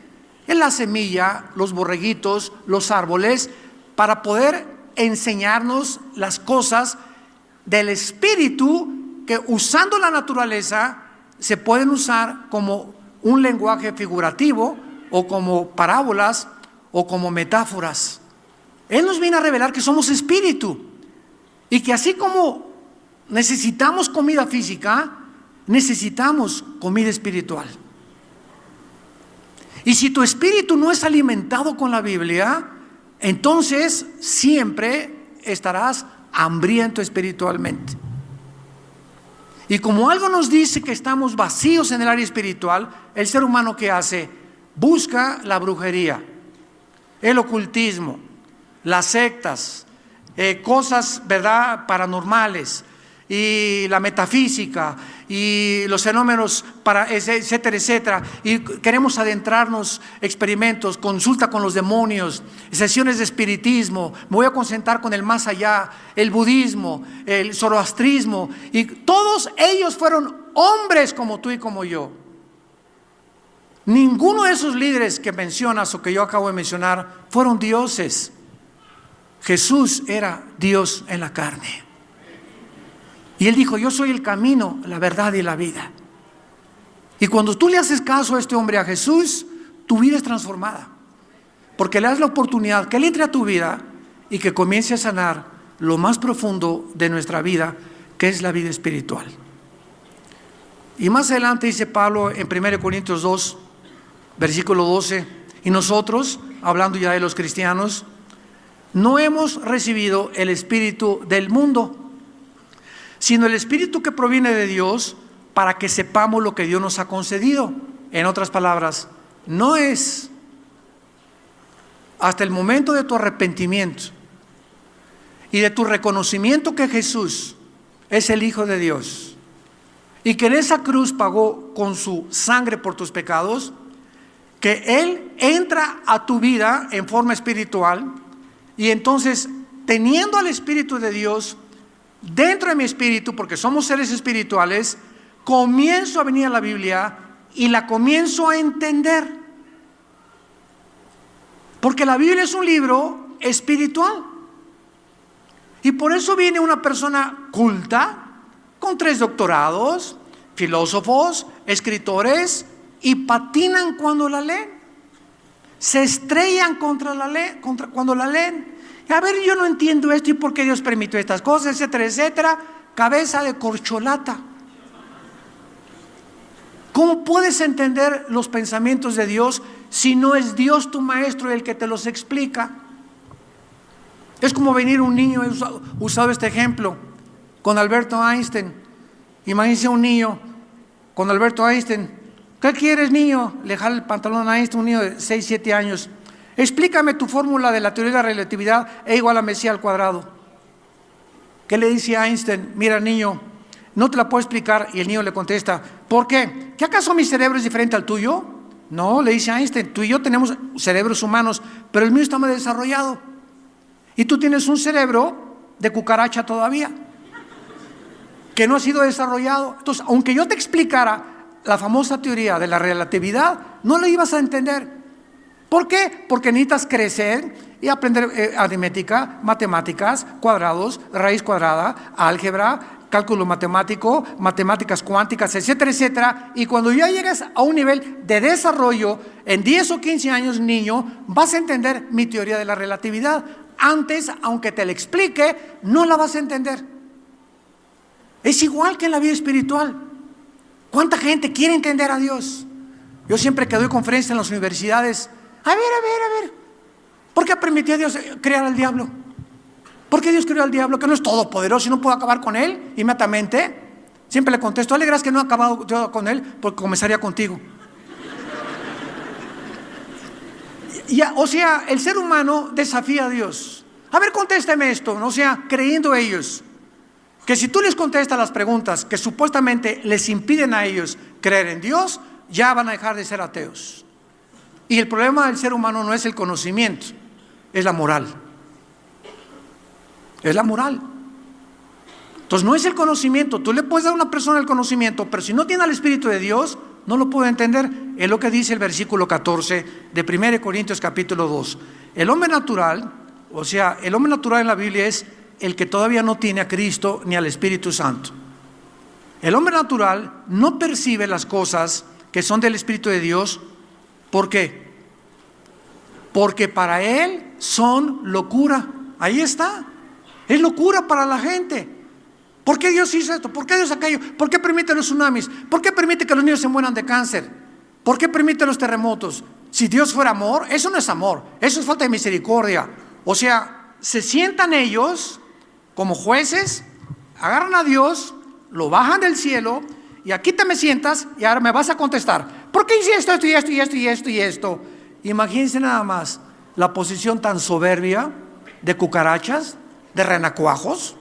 en la semilla, los borreguitos, los árboles, para poder enseñarnos las cosas del espíritu que, usando la naturaleza, se pueden usar como un lenguaje figurativo o como parábolas o como metáforas. Él nos viene a revelar que somos espíritu y que así como necesitamos comida física, necesitamos comida espiritual. Y si tu espíritu no es alimentado con la Biblia, entonces siempre estarás hambriento espiritualmente. Y como algo nos dice que estamos vacíos en el área espiritual, el ser humano, ¿qué hace? Busca la brujería, el ocultismo, las sectas, cosas, ¿verdad?, paranormales, y la metafísica y los fenómenos, etcétera, etcétera. Y queremos adentrarnos, experimentos, consulta con los demonios, sesiones de espiritismo, me voy a concentrar con el más allá, el budismo, el zoroastrismo, y todos ellos fueron hombres como tú y como yo. Ninguno de esos líderes que mencionas o que yo acabo de mencionar fueron dioses. Jesús era Dios en la carne. Y Él dijo, yo soy el camino, la verdad y la vida. Y cuando tú le haces caso a este hombre, a Jesús, tu vida es transformada. Porque le das la oportunidad que Él entre a tu vida y que comience a sanar lo más profundo de nuestra vida, que es la vida espiritual. Y más adelante dice Pablo en 1 Corintios 2, versículo 12, y nosotros, hablando ya de los cristianos, no hemos recibido el espíritu del mundo, sino el espíritu que proviene de Dios, para que sepamos lo que Dios nos ha concedido. En otras palabras, no es hasta el momento de tu arrepentimiento y de tu reconocimiento que Jesús es el Hijo de Dios y que en esa cruz pagó con su sangre por tus pecados, que Él entra a tu vida en forma espiritual. Y entonces, teniendo al Espíritu de Dios dentro de mi espíritu, porque somos seres espirituales, comienzo a venir a la Biblia y la comienzo a entender. Porque la Biblia es un libro espiritual. Y por eso viene una persona culta, con 3 doctorados, filósofos, escritores, y patinan cuando la leen. Se estrellan contra cuando la leen. A ver, yo no entiendo esto y por qué Dios permitió estas cosas, etcétera, etcétera. Cabeza de corcholata. ¿Cómo puedes entender los pensamientos de Dios si no es Dios tu maestro el que te los explica? Es como venir un niño, he usado este ejemplo con Alberto Einstein. Imagínense un niño con Alberto Einstein. ¿Qué quieres, niño? Le jala el pantalón a Einstein, un niño de 6, 7 años. explícame tu fórmula de la teoría de la relatividad, E igual a mc al cuadrado. ¿Qué le dice a Einstein? Mira, niño, no te la puedo explicar. Y el niño le contesta, ¿por qué? ¿Que acaso mi cerebro es diferente al tuyo? No, le dice Einstein, tú y yo tenemos cerebros humanos, pero el mío está más desarrollado. Y tú tienes un cerebro de cucaracha todavía, que no ha sido desarrollado. Entonces, aunque yo te explicara la famosa teoría de la relatividad, no la ibas a entender. ¿Por qué? Porque necesitas crecer y aprender aritmética, matemáticas, cuadrados, raíz cuadrada, álgebra, cálculo matemático, matemáticas cuánticas, etcétera, etcétera. Y cuando ya llegas a un nivel de desarrollo, en 10 o 15 años, niño, vas a entender mi teoría de la relatividad. Antes, aunque te la explique, no la vas a entender. Es igual que en la vida espiritual. ¿Cuánta gente quiere entender a Dios? Yo siempre que doy conferencias en las universidades, a ver, ¿por qué permitió a Dios crear al diablo? ¿Por qué Dios creó al diablo? Que no es todopoderoso y no puedo acabar con él inmediatamente. Siempre le contesto, alegras que no he acabado yo con él, porque comenzaría contigo. O sea, el ser humano desafía a Dios. A ver, contésteme esto, ¿no? O sea, creyendo ellos que si tú les contestas las preguntas que supuestamente les impiden a ellos creer en Dios, ya van a dejar de ser ateos. Y el problema del ser humano no es el conocimiento, es la moral. Es la moral. Entonces no es el conocimiento. Tú le puedes dar a una persona el conocimiento, pero si no tiene el Espíritu de Dios, no lo puede entender. Es lo que dice el versículo 14 de 1 Corintios capítulo 2. El hombre natural, o sea, el hombre natural en la Biblia es el que todavía no tiene a Cristo ni al Espíritu Santo. El hombre natural no percibe las cosas que son del Espíritu de Dios. ¿Por qué? Porque para él son locura. Ahí está. Es locura para la gente. ¿Por qué Dios hizo esto? ¿Por qué Dios aquello? ¿Por qué permite los tsunamis? ¿Por qué permite que los niños se mueran de cáncer? ¿Por qué permite los terremotos? Si Dios fuera amor, eso no es amor, eso es falta de misericordia. O sea, se sientan ellos como jueces, agarran a Dios, lo bajan del cielo y aquí te me sientas y ahora me vas a contestar. ¿Por qué hice esto, esto y esto y esto y esto y esto? Imagínense nada más la posición tan soberbia de cucarachas, de renacuajos,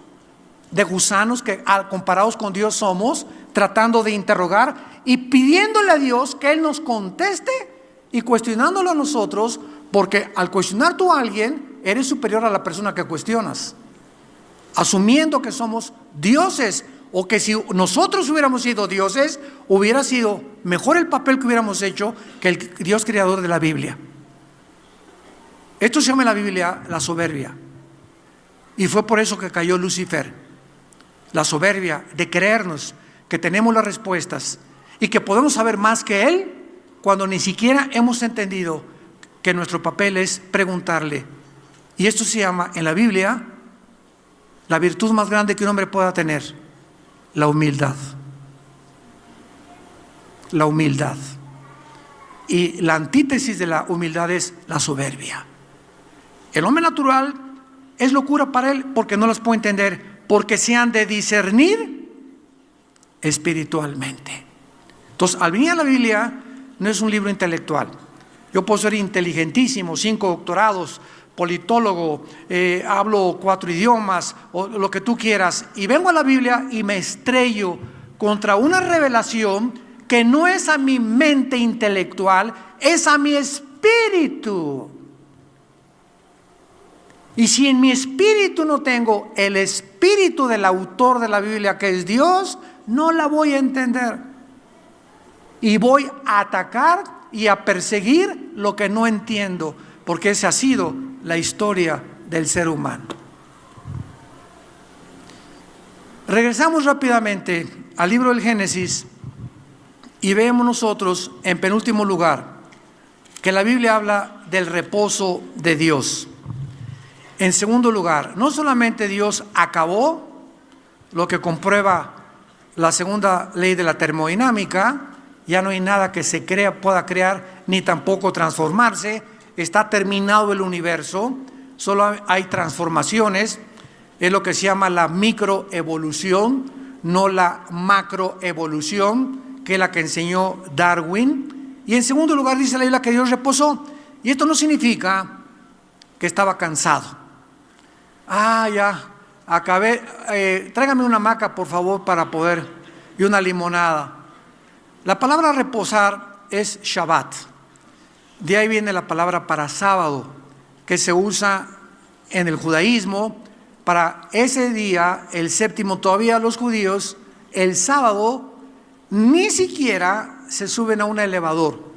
de gusanos que comparados con Dios somos, tratando de interrogar y pidiéndole a Dios que Él nos conteste y cuestionándolo a nosotros, porque al cuestionar tú a alguien, eres superior a la persona que cuestionas, asumiendo que somos dioses, o que si nosotros hubiéramos sido dioses, hubiera sido mejor el papel que hubiéramos hecho que el Dios creador de la Biblia. Esto se llama en la Biblia la soberbia, y fue por eso que cayó Lucifer. La soberbia de creernos que tenemos las respuestas y que podemos saber más que Él, cuando ni siquiera hemos entendido que nuestro papel es preguntarle. Y esto se llama en la Biblia la virtud más grande que un hombre pueda tener: la humildad. La humildad. Y la antítesis de la humildad es la soberbia. El hombre natural es locura para él porque no las puede entender, porque se han de discernir espiritualmente. Entonces, al venir a la Biblia, no es un libro intelectual. Yo puedo ser inteligentísimo, 5 doctorados, politólogo, hablo 4 idiomas, o lo que tú quieras, y vengo a la Biblia y me estrello contra una revelación que no es a mi mente intelectual, es a mi espíritu. Y si en mi espíritu no tengo el espíritu del autor de la Biblia, que es Dios, no la voy a entender. Y voy a atacar y a perseguir lo que no entiendo, porque esa ha sido la historia del ser humano. Regresamos rápidamente al libro del Génesis y vemos nosotros, en penúltimo lugar, que la Biblia habla del reposo de Dios. En segundo lugar, no solamente Dios acabó, lo que comprueba la segunda ley de la termodinámica, ya no hay nada que se pueda crear, ni tampoco transformarse, está terminado el universo, solo hay transformaciones, es lo que se llama la microevolución, no la macroevolución, que es la que enseñó Darwin. Y en segundo lugar dice la Biblia que Dios reposó. Y esto no significa que estaba cansado. Ya, acabé, tráigame una hamaca por favor para poder, y una limonada. La palabra reposar es Shabbat. De ahí viene la palabra para sábado, que se usa en el judaísmo para ese día, el séptimo. Todavía los judíos, el sábado, ni siquiera se suben a un elevador,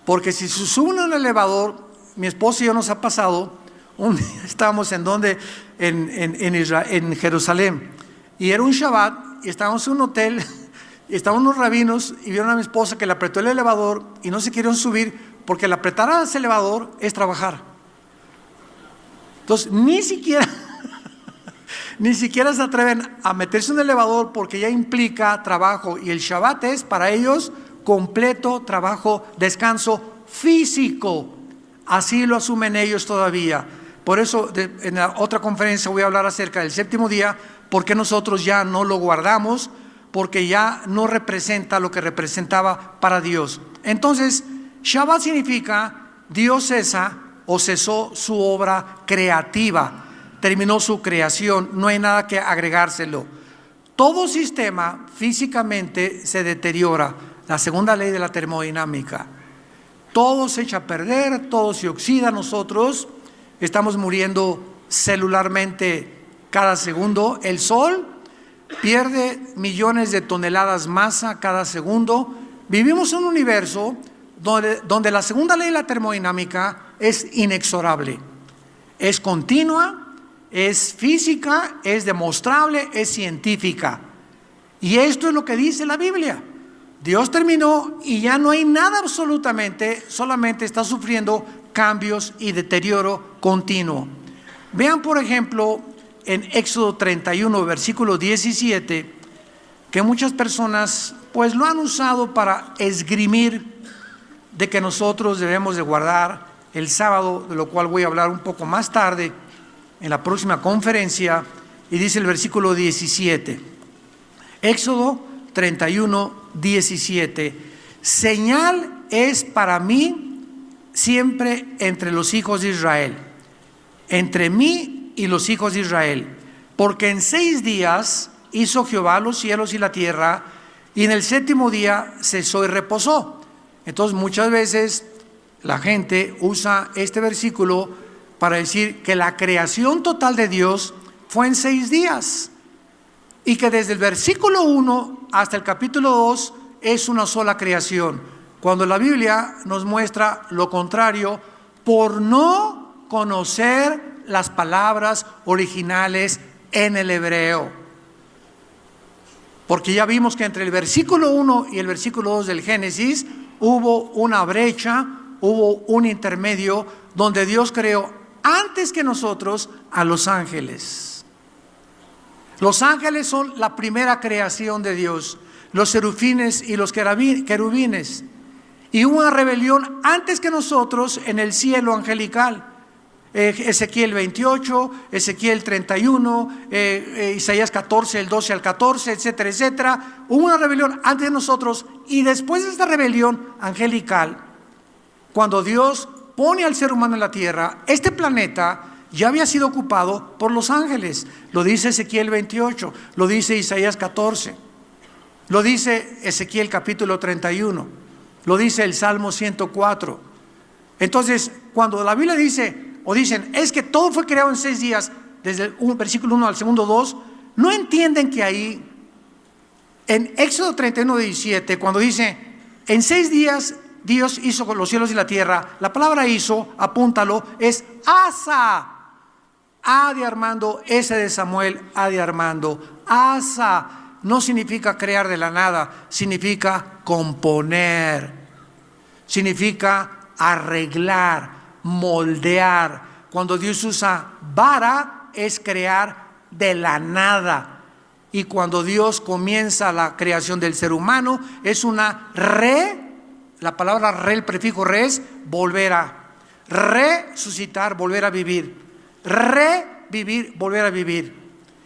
porque si se suben a un elevador, mi esposa y yo nos ha pasado, un día estábamos en Israel, en Jerusalén, y era un Shabbat, y estábamos en un hotel, y estaban unos rabinos, y vieron a mi esposa que le apretó el elevador, y no se querían subir, porque el apretar a ese elevador es trabajar. Entonces, ni siquiera se atreven a meterse en un elevador, porque ya implica trabajo, y el Shabbat es para ellos completo trabajo, descanso físico. Así lo asumen ellos todavía. Por eso en la otra conferencia voy a hablar acerca del séptimo día, porque nosotros ya no lo guardamos, porque ya no representa lo que representaba para Dios. Entonces, Shabbat significa Dios cesa o cesó su obra creativa, terminó su creación, no hay nada que agregárselo. Todo sistema físicamente se deteriora, la segunda ley de la termodinámica. Todo se echa a perder, todo se oxida. Nosotros estamos muriendo celularmente cada segundo. El Sol pierde millones de toneladas masa cada segundo. Vivimos en un universo donde la segunda ley de la termodinámica es inexorable, es continua, es física, es demostrable, es científica. Y esto es lo que dice la Biblia. Dios terminó y ya no hay nada absolutamente, solamente está sufriendo cambios y deterioro continuo. Vean por ejemplo en Éxodo 31, versículo 17, que muchas personas pues lo han usado para esgrimir de que nosotros debemos de guardar el sábado, de lo cual voy a hablar un poco más tarde en la próxima conferencia. Y dice el versículo 17, Éxodo 31, 17, señal es para mí siempre entre los hijos de Israel, entre mí y los hijos de Israel, porque en 6 días hizo Jehová los cielos y la tierra, y en el séptimo día cesó y reposó. Entonces muchas veces la gente usa este versículo para decir que la creación total de Dios fue en 6 días, y que desde el versículo 1 hasta el capítulo 2 es una sola creación, cuando la Biblia nos muestra lo contrario, por no conocer las palabras originales en el hebreo. Porque ya vimos que entre el versículo 1 y el versículo 2 del Génesis hubo una brecha, hubo un intermedio donde Dios creó antes que nosotros a los ángeles. Los ángeles son la primera creación de Dios, los serafines y los querubines. Y hubo una rebelión antes que nosotros en el cielo angelical. Ezequiel 28, Ezequiel 31, Isaías 14, el 12 al 14, etcétera, etcétera. Hubo una rebelión antes de nosotros, y después de esta rebelión angelical, cuando Dios pone al ser humano en la tierra, este planeta ya había sido ocupado por los ángeles. Lo dice Ezequiel 28, lo dice Isaías 14, lo dice Ezequiel capítulo 31, lo dice el Salmo 104. Entonces, cuando la Biblia dice, o dicen, es que todo fue creado en 6 días, desde el versículo 1 al segundo 2, no entienden que ahí, en Éxodo 31, 17, cuando dice, en 6 días Dios hizo con los cielos y la tierra, la palabra hizo, apúntalo, es asa. A de Armando, S de Samuel, A de Armando. Asa no significa crear de la nada, significa componer, significa arreglar, moldear. Cuando Dios usa bara, es crear de la nada. Y cuando Dios comienza la creación del ser humano, es una la palabra el prefijo re es volver a resucitar, volver a vivir, revivir, volver a vivir.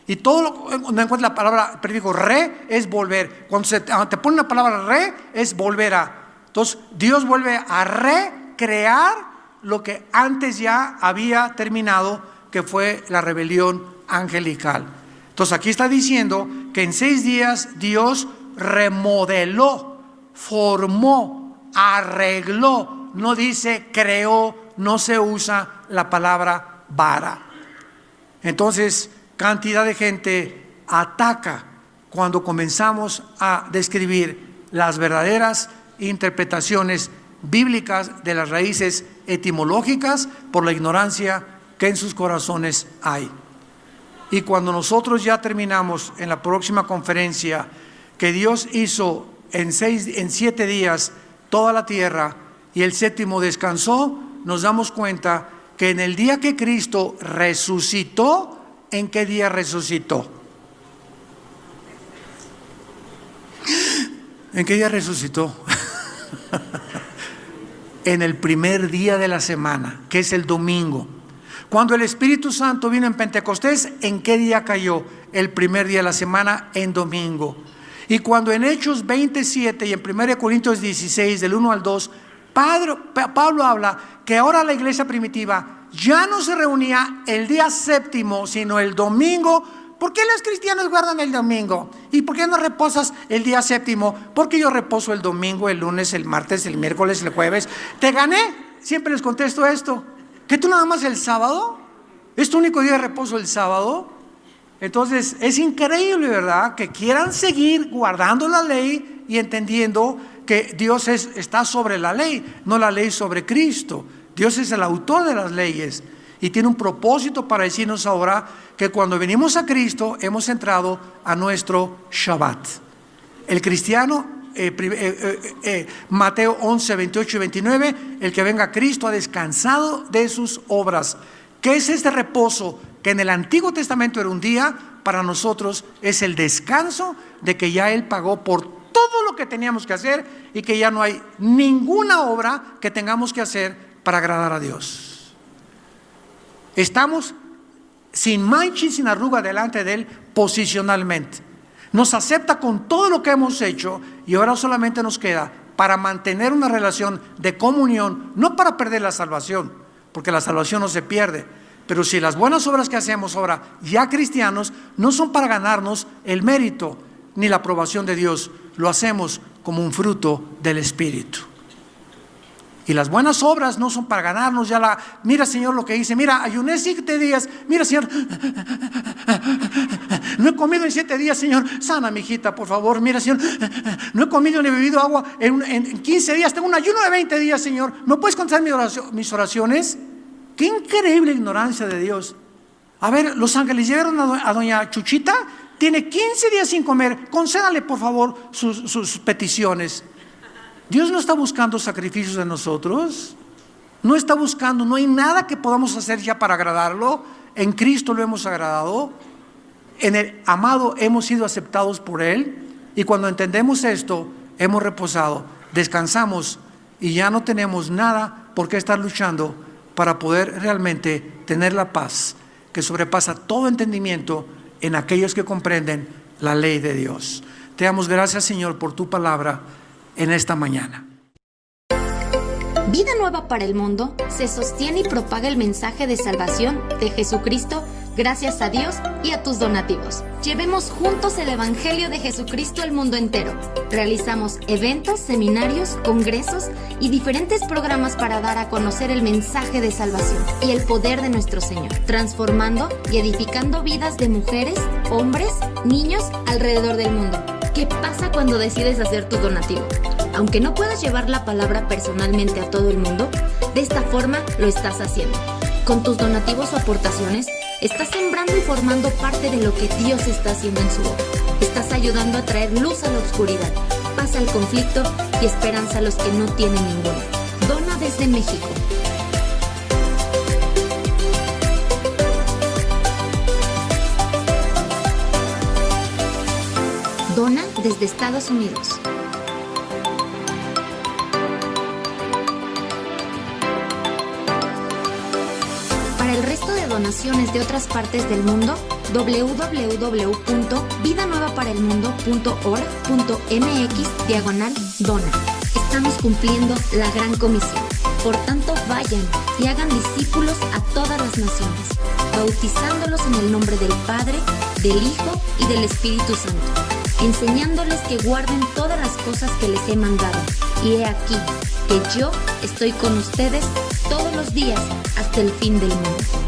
Y todo donde encuentra la palabra, el prefijo re es volver. Cuando te pone una palabra re es volver a. Entonces Dios vuelve a recrear lo que antes ya había terminado, que fue la rebelión angelical. Entonces aquí está diciendo que en 6 días Dios remodeló, formó, arregló. No dice creó, no se usa la palabra vara. Entonces, cantidad de gente ataca cuando comenzamos a describir las verdaderas interpretaciones bíblicas de las raíces etimológicas por la ignorancia que en sus corazones hay. Y cuando nosotros ya terminamos en la próxima conferencia que Dios hizo en 7 días toda la tierra y el 7º descansó, nos damos cuenta que en el día que Cristo resucitó, ¿en qué día resucitó? ¿En qué día resucitó? En el primer día de la semana, que es el domingo. Cuando el Espíritu Santo vino en Pentecostés, ¿en qué día cayó? El primer día de la semana, en domingo. Y cuando en Hechos 27 y en 1 Corintios 16, del 1 al 2, Pablo habla que ahora la iglesia primitiva ya no se reunía el día 7º, sino el domingo. ¿Por qué los cristianos guardan el domingo? ¿Y por qué no reposas el día 7º? Porque yo reposo el domingo, el lunes, el martes, el miércoles, el jueves. ¿Te gané? Siempre les contesto esto. ¿Que tú nada más el sábado? ¿Es tu único día de reposo el sábado? Entonces es increíble, ¿verdad? Que quieran seguir guardando la ley y entendiendo que Dios está sobre la ley, no la ley sobre Cristo. Dios es el autor de las leyes y tiene un propósito para decirnos ahora que cuando venimos a Cristo hemos entrado a nuestro Shabbat. El cristiano, Mateo 11, 28 y 29, el que venga a Cristo ha descansado de sus obras. ¿Qué es este reposo? Que en el Antiguo Testamento era un día, para nosotros es el descanso de que ya Él pagó por todo lo que teníamos que hacer y que ya no hay ninguna obra que tengamos que hacer para agradar a Dios. Estamos sin mancha y sin arruga delante de Él posicionalmente. Nos acepta con todo lo que hemos hecho y ahora solamente nos queda para mantener una relación de comunión, no para perder la salvación, porque la salvación no se pierde. Pero si las buenas obras que hacemos ahora, ya cristianos, no son para ganarnos el mérito ni la aprobación de Dios, lo hacemos como un fruto del Espíritu. Y las buenas obras no son para ganarnos ya mira Señor lo que hice, mira ayuné 7 días, mira Señor, no he comido en 7 días Señor, sana mi hijita por favor, mira Señor, no he comido ni bebido agua en 15 días, tengo un ayuno de 20 días Señor, ¿me puedes contestar mis oraciones? Qué increíble ignorancia de Dios. A ver, los ángeles llegaron a doña Chuchita, tiene 15 días sin comer, concédale por favor sus peticiones. Dios no está buscando sacrificios de nosotros, no está buscando, no hay nada que podamos hacer ya para agradarlo. En Cristo lo hemos agradado, en el amado hemos sido aceptados por Él, y cuando entendemos esto, hemos reposado, descansamos y ya no tenemos nada por qué estar luchando para poder realmente tener la paz que sobrepasa todo entendimiento en aquellos que comprenden la ley de Dios. Te damos gracias Señor por tu palabra en esta mañana. Vida Nueva para el Mundo se sostiene y propaga el mensaje de salvación de Jesucristo gracias a Dios y a tus donativos. Llevemos juntos el Evangelio de Jesucristo al mundo entero. Realizamos eventos, seminarios, congresos y diferentes programas para dar a conocer el mensaje de salvación y el poder de nuestro Señor, transformando y edificando vidas de mujeres, hombres, niños alrededor del mundo. ¿Qué pasa cuando decides hacer tu donativo? Aunque no puedas llevar la palabra personalmente a todo el mundo, de esta forma lo estás haciendo. Con tus donativos o aportaciones, estás sembrando y formando parte de lo que Dios está haciendo en su obra. Estás ayudando a traer luz a la oscuridad, paz al conflicto y esperanza a los que no tienen ninguna. Dona desde México. Dona desde Estados Unidos. Para el resto de donaciones de otras partes del mundo, www.vidanuevaparaelmundo.org.mx/dona. Estamos cumpliendo la gran comisión. Por tanto, vayan y hagan discípulos a todas las naciones, bautizándolos en el nombre del Padre, del Hijo y del Espíritu Santo, enseñándoles que guarden todas las cosas que les he mandado. Y he aquí que yo estoy con ustedes todos los días hasta el fin del mundo.